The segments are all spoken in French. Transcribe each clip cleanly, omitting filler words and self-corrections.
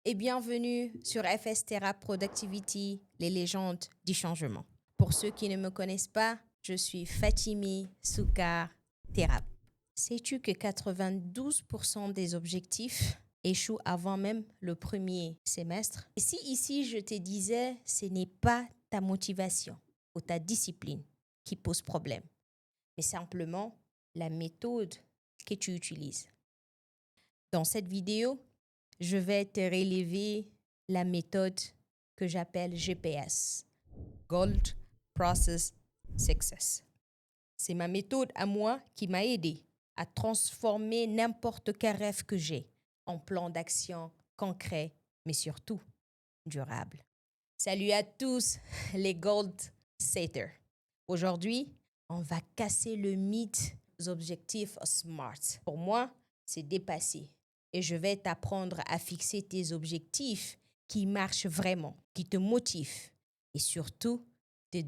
et bienvenue sur FS Terra Productivity, les légendes du changement. Pour ceux qui ne me connaissent pas, je suis Fatimi Soukar Terap. Sais-tu que 92% des objectifs échouent avant même le premier semestre? Et si ici je te disais, ce n'est pas ta motivation ou ta discipline qui pose problème, mais simplement la méthode que tu utilises. Dans cette vidéo, je vais te relever la méthode que j'appelle GPS, Gold Process Success. C'est ma méthode à moi qui m'a aidé à transformer n'importe quel rêve que j'ai en plan d'action concret, mais surtout durable. Salut à tous les Gold Setters. Aujourd'hui, on va casser le mythe des objectifs SMART. Pour moi, c'est dépassé. Et je vais t'apprendre à fixer tes objectifs qui marchent vraiment, qui te motivent et surtout te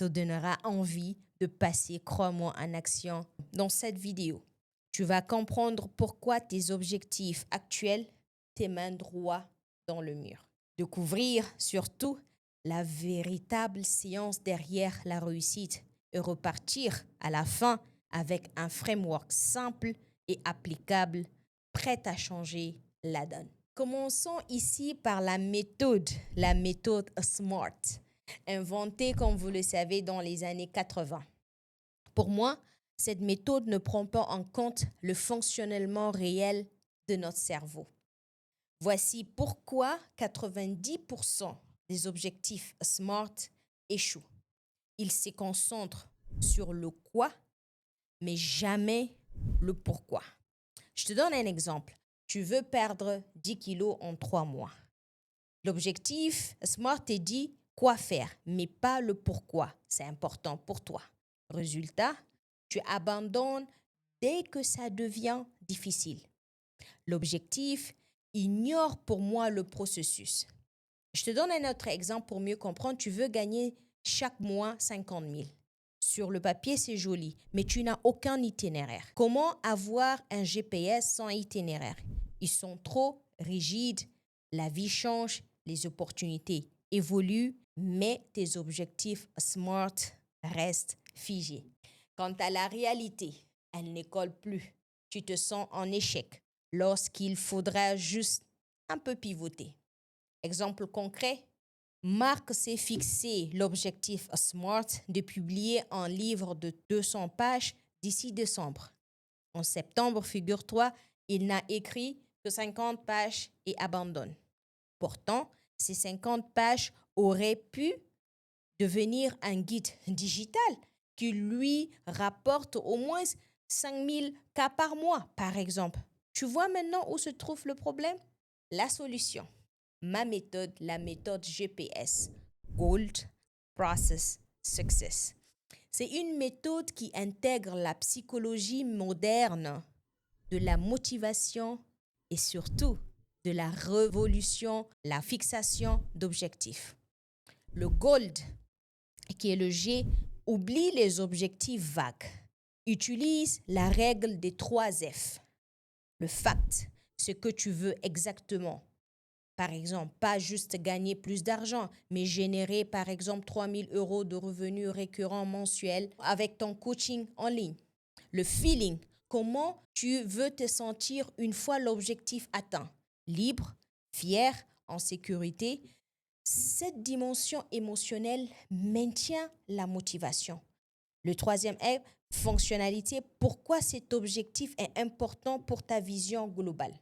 donnera envie de passer, crois-moi, en action dans cette vidéo. Tu vas comprendre pourquoi tes objectifs actuels te mènent droit dans le mur. Découvrir surtout la véritable science derrière la réussite et repartir à la fin avec un framework simple et applicable, prêt à changer la donne. Commençons ici par la méthode SMART, inventée, comme vous le savez, dans les années 80. Pour moi, cette méthode ne prend pas en compte le fonctionnement réel de notre cerveau. Voici pourquoi 90% des objectifs SMART échouent. Ils se concentrent sur le quoi, mais jamais le pourquoi. Je te donne un exemple. Tu veux perdre 10 kilos en 3 mois. L'objectif SMART te dit quoi faire, mais pas le pourquoi. C'est important pour toi. Résultat, tu abandonnes dès que ça devient difficile. L'objectif ignore pour moi le processus. Je te donne un autre exemple pour mieux comprendre. Tu veux gagner chaque mois 50 000. Sur le papier, c'est joli, mais tu n'as aucun itinéraire. Comment avoir un GPS sans itinéraire? Ils sont trop rigides, la vie change, les opportunités évoluent, mais tes objectifs SMART restent figés. Quant à la réalité, elle ne colle plus. Tu te sens en échec lorsqu'il faudra juste un peu pivoter. Exemple concret, Marc s'est fixé l'objectif SMART de publier un livre de 200 pages d'ici décembre. En septembre, figure-toi, il n'a écrit que 50 pages et abandonne. Pourtant, ces 50 pages auraient pu devenir un guide digital qui lui rapporte au moins 5000 cas par mois, par exemple. Tu vois maintenant où se trouve le problème? La solution. Ma méthode, la méthode GPS, Gold Process Success. C'est une méthode qui intègre la psychologie moderne de la motivation et surtout de la révolution, la fixation d'objectifs. Le Gold, qui est le G, oublie les objectifs vagues. Utilise la règle des 3 F. Le fact, ce que tu veux exactement. Par exemple, pas juste gagner plus d'argent, mais générer, par exemple, 3 000 € de revenus récurrents mensuels avec ton coaching en ligne. Le feeling, comment tu veux te sentir une fois l'objectif atteint. Libre, fier, en sécurité. Cette dimension émotionnelle maintient la motivation. Le troisième est fonctionnalité. Pourquoi cet objectif est important pour ta vision globale?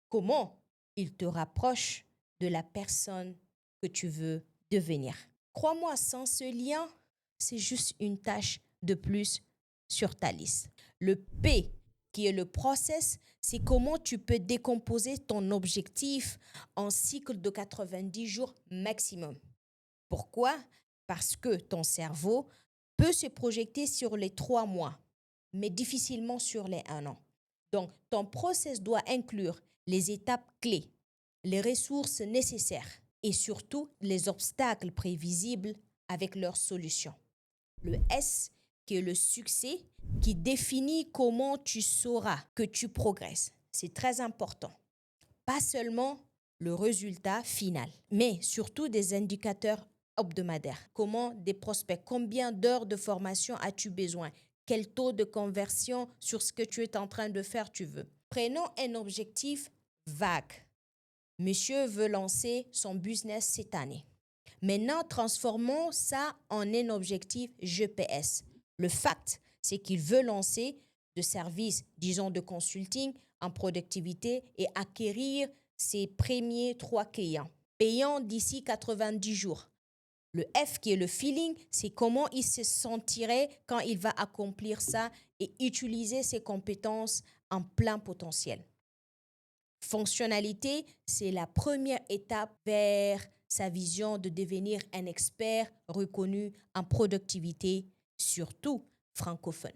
Comment il te rapproche de la personne que tu veux devenir? Crois-moi, sans ce lien, c'est juste une tâche de plus sur ta liste. Le P, qui est le process, c'est comment tu peux décomposer ton objectif en cycle de 90 jours maximum. Pourquoi? Parce que ton cerveau peut se projeter sur les 3 mois, mais difficilement sur les 1 an. Donc, ton process doit inclure les étapes clés, les ressources nécessaires et surtout les obstacles prévisibles avec leurs solutions. Le S, qui est le succès, qui définit comment tu sauras que tu progresses. C'est très important. Pas seulement le résultat final, mais surtout des indicateurs hebdomadaires. Comment des prospects, combien d'heures de formation as-tu besoin? Quel taux de conversion sur ce que tu es en train de faire tu veux? Prenons un objectif vague. Monsieur veut lancer son business cette année. Maintenant, transformons ça en un objectif GPS. Le fact, c'est qu'il veut lancer de services, disons de consulting en productivité et acquérir ses premiers 3 clients, payant d'ici 90 jours. Le F qui est le feeling, c'est comment il se sentirait quand il va accomplir ça et utiliser ses compétences en plein potentiel. Fonctionnalité, c'est la première étape vers sa vision de devenir un expert reconnu en productivité, surtout francophone.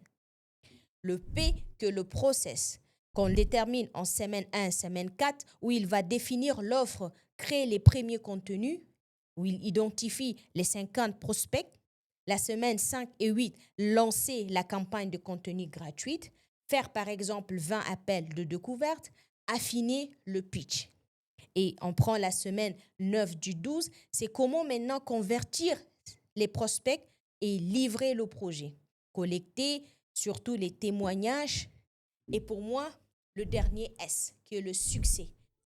Le P que le process qu'on détermine en semaine 1, semaine 4, où il va définir l'offre, créer les premiers contenus, où il identifie les 50 prospects. La semaine 5 et 8, lancer la campagne de contenu gratuite, faire par exemple 20 appels de découverte, affiner le pitch. Et on prend la semaine 9 du 12, c'est comment maintenant convertir les prospects et livrer le projet. Collecter surtout les témoignages. Et pour moi, le dernier S, qui est le succès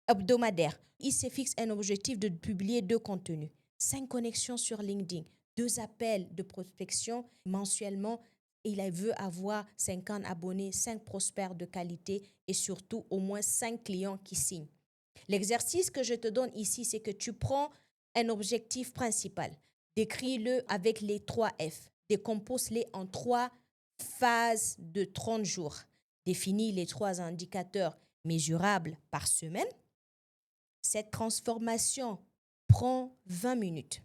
hebdomadaire. Il se fixe un objectif de publier 2 contenus, 5 connexions sur LinkedIn, 2 appels de prospection mensuellement. Il veut avoir 50 abonnés, 5 prospects de qualité et surtout au moins 5 clients qui signent. L'exercice que je te donne ici, c'est que tu prends un objectif principal, décris-le avec les 3 F, décompose-les en 3 phases de 30 jours, définis les 3 indicateurs mesurables par semaine. Cette transformation prend 20 minutes.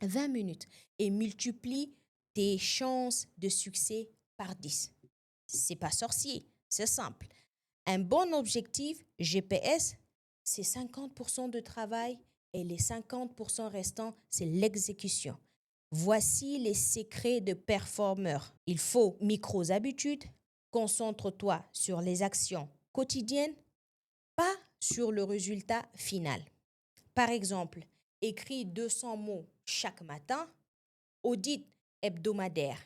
20 minutes et multiplie tes chances de succès par 10. C'est pas sorcier, c'est simple. Un bon objectif GPS, c'est 50% de travail et les 50% restants, c'est l'exécution. Voici les secrets de performeurs. Il faut micro-habitudes. Concentre-toi sur les actions quotidiennes, pas sur le résultat final. Par exemple, écris 200 mots chaque matin, audit hebdomadaire.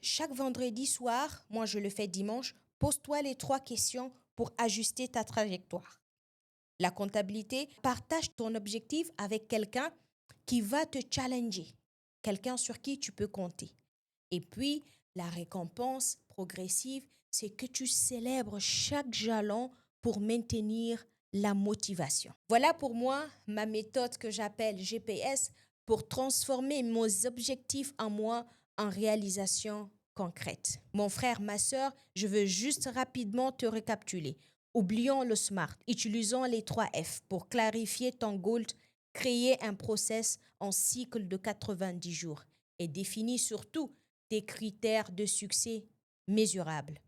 Chaque vendredi soir, moi je le fais dimanche, pose-toi les 3 questions pour ajuster ta trajectoire. La comptabilité, partage ton objectif avec quelqu'un qui va te challenger, quelqu'un sur qui tu peux compter. Et puis, la récompense progressive, c'est que tu célèbres chaque jalon pour maintenir la motivation. Voilà pour moi ma méthode que j'appelle GPS pour transformer mes objectifs en moi en réalisation concrète. Mon frère, ma sœur, je veux juste rapidement te récapituler. Oublions le SMART. Utilisons les 3 F pour clarifier ton goal, créer un process en cycle de 90 jours et définis surtout tes critères de succès mesurables.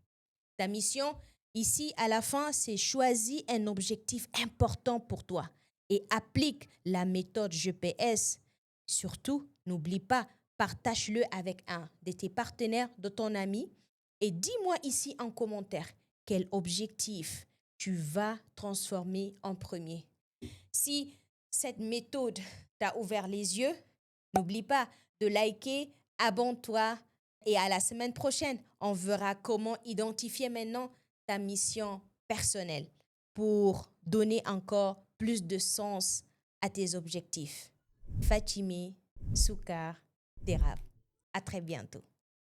Ta mission, ici, à la fin, c'est choisir un objectif important pour toi et applique la méthode GPS. Surtout, n'oublie pas, partage-le avec un de tes partenaires, de ton ami et dis-moi ici en commentaire quel objectif tu vas transformer en premier. Si cette méthode t'a ouvert les yeux, n'oublie pas de liker, abonne-toi et à la semaine prochaine, on verra comment identifier maintenant ta mission personnelle pour donner encore plus de sens à tes objectifs. Fatimi Soukar Terab. À très bientôt.